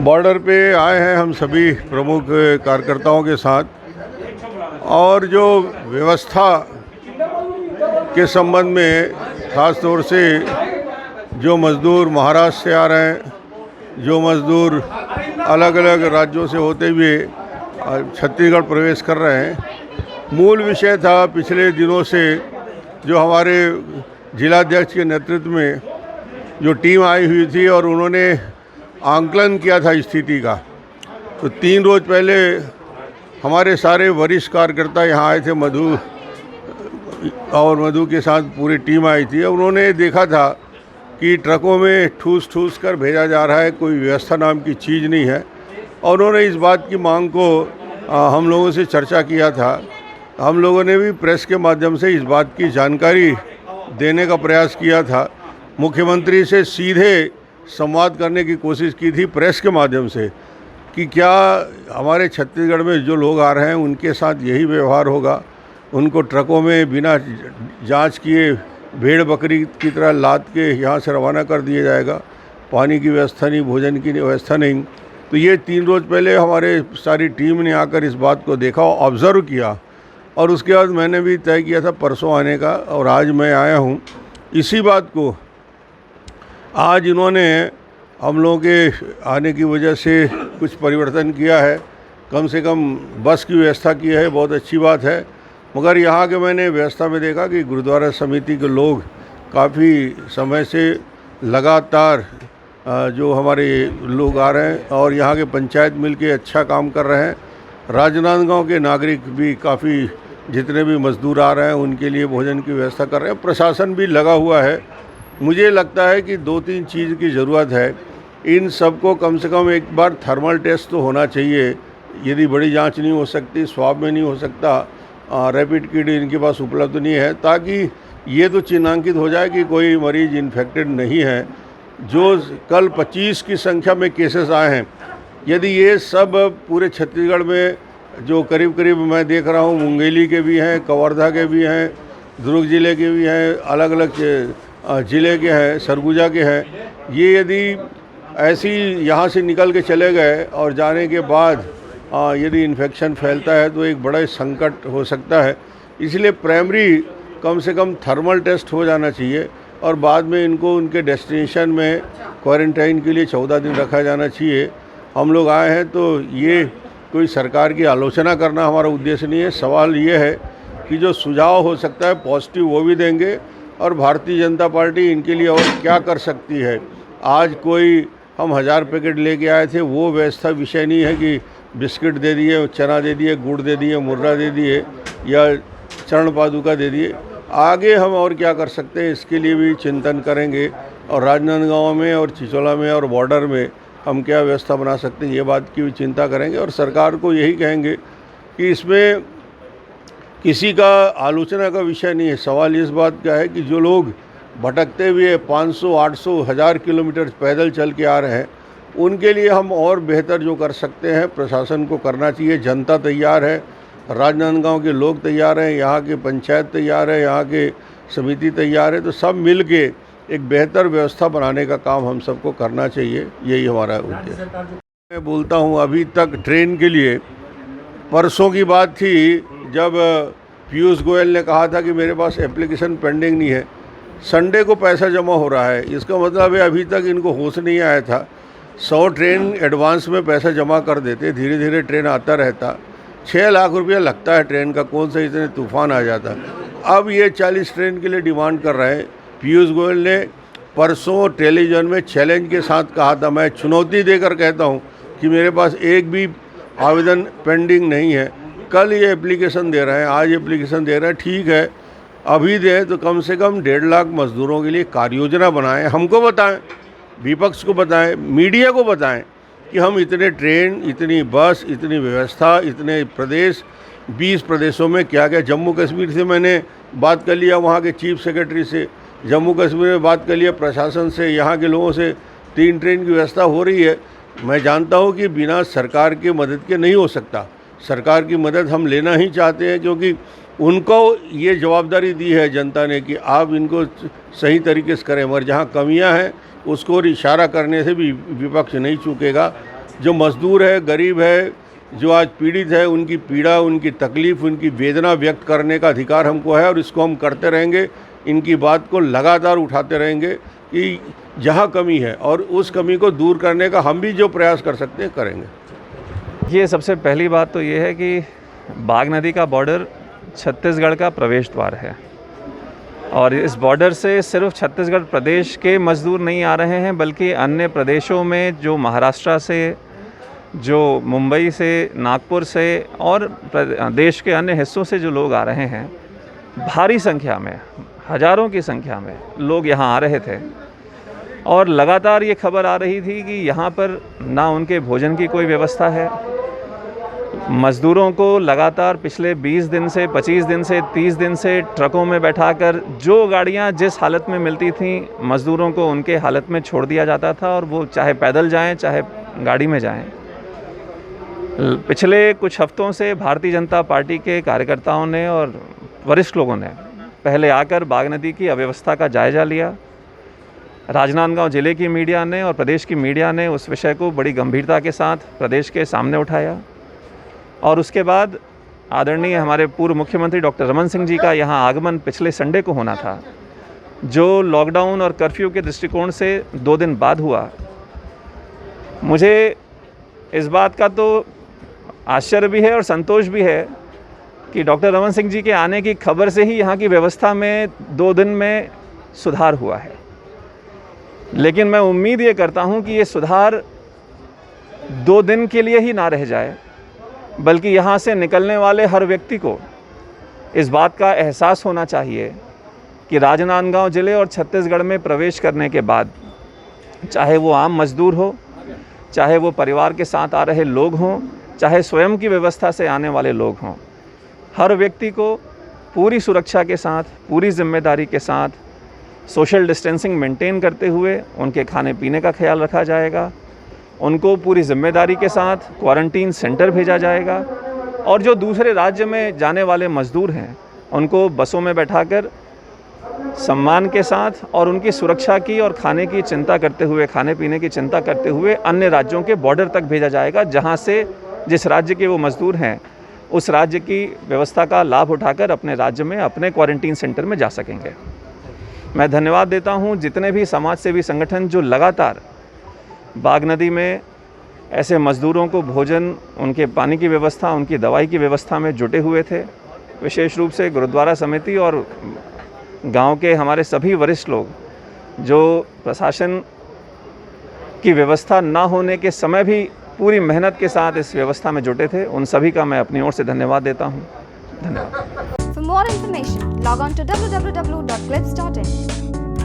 Border पे आए हैं हम सभी प्रमुख कार्यकर्ताओं के साथ और जो व्यवस्था के संबंध में ख़ास तौर से जो मज़दूर महाराष्ट्र से आ रहे हैं, जो मज़दूर अलग अलग राज्यों से होते हुए छत्तीसगढ़ प्रवेश कर रहे हैं, मूल विषय था पिछले दिनों से जो हमारे जिलाध्यक्ष के नेतृत्व में जो टीम आई हुई थी और उन्होंने आंकलन किया था स्थिति का। तो 3 रोज़ पहले हमारे सारे वरिष्ठ कार्यकर्ता यहाँ आए थे, मधु के साथ पूरी टीम आई थी। उन्होंने देखा था कि ट्रकों में ठूस ठूस कर भेजा जा रहा है, कोई व्यवस्था नाम की चीज़ नहीं है। और उन्होंने इस बात की मांग को हम लोगों से चर्चा किया था। हम लोगों ने भी प्रेस के माध्यम से इस बात की जानकारी देने का प्रयास किया था। मुख्यमंत्री से सीधे संवाद करने की कोशिश की थी प्रेस के माध्यम से कि क्या हमारे छत्तीसगढ़ में जो लोग आ रहे हैं उनके साथ यही व्यवहार होगा, उनको ट्रकों में बिना जांच किए भेड़ बकरी की तरह लाद के यहाँ से रवाना कर दिया जाएगा, पानी की व्यवस्था नहीं, भोजन की व्यवस्था नहीं। तो ये 3 रोज़ पहले हमारे सारी टीम ने आकर इस बात को देखा, ऑब्ज़र्व किया और उसके बाद मैंने भी तय किया था परसों आने का और आज मैं आया हूँ। इसी बात को आज इन्होंने हम लोगों के आने की वजह से कुछ परिवर्तन किया है, कम से कम बस की व्यवस्था की है, बहुत अच्छी बात है। मगर यहाँ के मैंने व्यवस्था में देखा कि गुरुद्वारा समिति के लोग काफ़ी समय से लगातार जो हमारे लोग आ रहे हैं और यहाँ के पंचायत मिलके अच्छा काम कर रहे हैं। राजनांदगांव के नागरिक भी काफ़ी, जितने भी मज़दूर आ रहे हैं उनके लिए भोजन की व्यवस्था कर रहे हैं। प्रशासन भी लगा हुआ है। मुझे लगता है कि 2-3 चीज़ की ज़रूरत है। इन सबको कम से कम एक बार थर्मल टेस्ट तो होना चाहिए। यदि बड़ी जांच नहीं हो सकती, स्वाब में नहीं हो सकता, रैपिड किट इनके पास उपलब्ध नहीं है, ताकि ये तो चिन्हांकित हो जाए कि कोई मरीज़ इन्फेक्टेड नहीं है। जो कल 25 की संख्या में केसेस आए हैं, यदि ये सब पूरे छत्तीसगढ़ में जो करीब करीब मैं देख रहा हूँ, मुंगेली के भी हैं, कवर्धा के भी हैं, दुर्ग ज़िले के भी हैं, अलग अलग ज़िले के हैं, सरगुजा के हैं, ये यदि ऐसी यहाँ से निकल के चले गए और जाने के बाद यदि इन्फेक्शन फैलता है तो एक बड़ा संकट हो सकता है। इसलिए प्राइमरी कम से कम थर्मल टेस्ट हो जाना चाहिए और बाद में इनको उनके डेस्टिनेशन में क्वारंटाइन के लिए 14 दिन रखा जाना चाहिए। हम लोग आए हैं तो ये कोई सरकार की आलोचना करना हमारा उद्देश्य नहीं है। सवाल ये है कि जो सुझाव हो सकता है पॉजिटिव वो भी देंगे और भारतीय जनता पार्टी इनके लिए और क्या कर सकती है। आज कोई हम 1000 पैकेट लेके आए थे, वो व्यवस्था विषय नहीं है कि बिस्किट दे दिए, चना दे दिए, गुड़ दे दिए, मुर्रा दे दिए या चरण पादुका दे दिए। आगे हम और क्या कर सकते हैं, इसके लिए भी चिंतन करेंगे और राजनांदगांव में और चिचोला में और बॉर्डर में हम क्या व्यवस्था बना सकते हैं, ये बात की भी चिंता करेंगे। और सरकार को यही कहेंगे कि इसमें किसी का आलोचना का विषय नहीं है। सवाल इस बात का है कि जो लोग भटकते हुए 500, 800, 1000 किलोमीटर पैदल चल के आ रहे हैं, उनके लिए हम और बेहतर जो कर सकते हैं प्रशासन को करना चाहिए। जनता तैयार है, राजनांदगांव के लोग तैयार हैं, यहाँ के पंचायत तैयार है, यहाँ के समिति तैयार है। तो सब मिल के एक बेहतर व्यवस्था बनाने का काम हम सबको करना चाहिए, यही हमारा उद्देश्य है। मैं बोलता हूँ अभी तक ट्रेन के लिए परसों की बात थी जब पीयूष गोयल ने कहा था कि मेरे पास एप्लीकेशन पेंडिंग नहीं है। संडे को पैसा जमा हो रहा है, इसका मतलब है अभी तक इनको होश नहीं आया था। 100 ट्रेन एडवांस में पैसा जमा कर देते, धीरे धीरे ट्रेन आता रहता। 6 लाख रुपया लगता है ट्रेन का, कौन सा इतने तूफान आ जाता। अब ये 40 ट्रेन के लिए डिमांड कर रहे हैं। पीयूष गोयल ने परसों टेलीविज़न में चैलेंज के साथ कहा था, मैं चुनौती देकर कहता हूँ कि मेरे पास एक भी आवेदन पेंडिंग नहीं है। कल ये एप्लीकेशन दे रहे हैं, आज एप्लीकेशन दे रहे हैं, ठीक है अभी दें तो कम से कम 1.5 लाख मज़दूरों के लिए कार्य योजना बनाएं, हमको बताएं, विपक्ष को बताएं, मीडिया को बताएं कि हम इतने ट्रेन, इतनी बस, इतनी व्यवस्था, इतने प्रदेश, 20 प्रदेशों में क्या क्या। जम्मू कश्मीर से मैंने बात कर लिया, वहाँ के चीफ सेक्रेटरी से, जम्मू कश्मीर में बात कर लिया प्रशासन से, यहाँ के लोगों से। 3 ट्रेन की व्यवस्था हो रही है। मैं जानता हूँ कि बिना सरकार के मदद के नहीं हो सकता। सरकार की मदद हम लेना ही चाहते हैं क्योंकि उनको ये जवाबदारी दी है जनता ने कि आप इनको सही तरीके से करें। मगर जहाँ कमियां हैं उसको इशारा करने से भी विपक्ष नहीं चूकेगा। जो मज़दूर है, गरीब है, जो आज पीड़ित है, उनकी पीड़ा, उनकी तकलीफ़, उनकी वेदना व्यक्त करने का अधिकार हमको है और इसको हम करते रहेंगे। इनकी बात को लगातार उठाते रहेंगे कि जहाँ कमी है और उस कमी को दूर करने का हम भी जो प्रयास कर सकते हैं करेंगे। ये सबसे पहली बात तो ये है कि बाघ नदी का बॉर्डर छत्तीसगढ़ का प्रवेश द्वार है और इस बॉर्डर से सिर्फ छत्तीसगढ़ प्रदेश के मज़दूर नहीं आ रहे हैं, बल्कि अन्य प्रदेशों में जो महाराष्ट्र से, जो मुंबई से, नागपुर से और देश के अन्य हिस्सों से जो लोग आ रहे हैं, भारी संख्या में, हज़ारों की संख्या में लोग यहाँ आ रहे थे। और लगातार ये खबर आ रही थी कि यहाँ पर ना उनके भोजन की कोई व्यवस्था है। मज़दूरों को लगातार पिछले 20 दिन से, 25 दिन से, 30 दिन से ट्रकों में बैठाकर जो गाड़ियाँ जिस हालत में मिलती थीं, मज़दूरों को उनके हालत में छोड़ दिया जाता था और वो चाहे पैदल जाएं, चाहे गाड़ी में जाएं। पिछले कुछ हफ्तों से भारतीय जनता पार्टी के कार्यकर्ताओं ने और वरिष्ठ लोगों ने पहले आकर बाघ नदी की अव्यवस्था का जायज़ा लिया। राजनांदगांव ज़िले की मीडिया ने और प्रदेश की मीडिया ने उस विषय को बड़ी गंभीरता के साथ प्रदेश के सामने उठाया और उसके बाद आदरणीय हमारे पूर्व मुख्यमंत्री डॉक्टर रमन सिंह जी का यहाँ आगमन पिछले संडे को होना था, जो लॉकडाउन और कर्फ्यू के दृष्टिकोण से 2 दिन बाद हुआ। मुझे इस बात का तो आश्चर्य भी है और संतोष भी है कि डॉक्टर रमन सिंह जी के आने की खबर से ही यहाँ की व्यवस्था में 2 दिन में सुधार हुआ है। लेकिन मैं उम्मीद ये करता हूँ कि ये सुधार 2 दिन के लिए ही ना रह जाए, बल्कि यहाँ से निकलने वाले हर व्यक्ति को इस बात का एहसास होना चाहिए कि राजनांदगांव ज़िले और छत्तीसगढ़ में प्रवेश करने के बाद, चाहे वो आम मज़दूर हो, चाहे वो परिवार के साथ आ रहे लोग हों, चाहे स्वयं की व्यवस्था से आने वाले लोग हों, हर व्यक्ति को पूरी सुरक्षा के साथ, पूरी जिम्मेदारी के साथ, सोशल डिस्टेंसिंग मेंटेन करते हुए उनके खाने पीने का ख्याल रखा जाएगा। उनको पूरी जिम्मेदारी के साथ क्वारंटीन सेंटर भेजा जाएगा और जो दूसरे राज्य में जाने वाले मज़दूर हैं, उनको बसों में बैठाकर सम्मान के साथ और उनकी सुरक्षा की और खाने की चिंता करते हुए, खाने पीने की चिंता करते हुए अन्य राज्यों के बॉर्डर तक भेजा जाएगा, जहां से जिस राज्य के वो मज़दूर हैं, उस राज्य की व्यवस्था का लाभ उठाकर अपने राज्य में अपने क्वारंटीन सेंटर में जा सकेंगे। मैं धन्यवाद देता हूं जितने भी समाज सेवी संगठन जो लगातार बाघ नदी में ऐसे मज़दूरों को भोजन, उनके पानी की व्यवस्था, उनकी दवाई की व्यवस्था में जुटे हुए थे। विशेष रूप से गुरुद्वारा समिति और गांव के हमारे सभी वरिष्ठ लोग जो प्रशासन की व्यवस्था ना होने के समय भी पूरी मेहनत के साथ इस व्यवस्था में जुटे थे, उन सभी का मैं अपनी ओर से धन्यवाद देता हूं। धन्यवाद। For more information, log on to www.clips.in.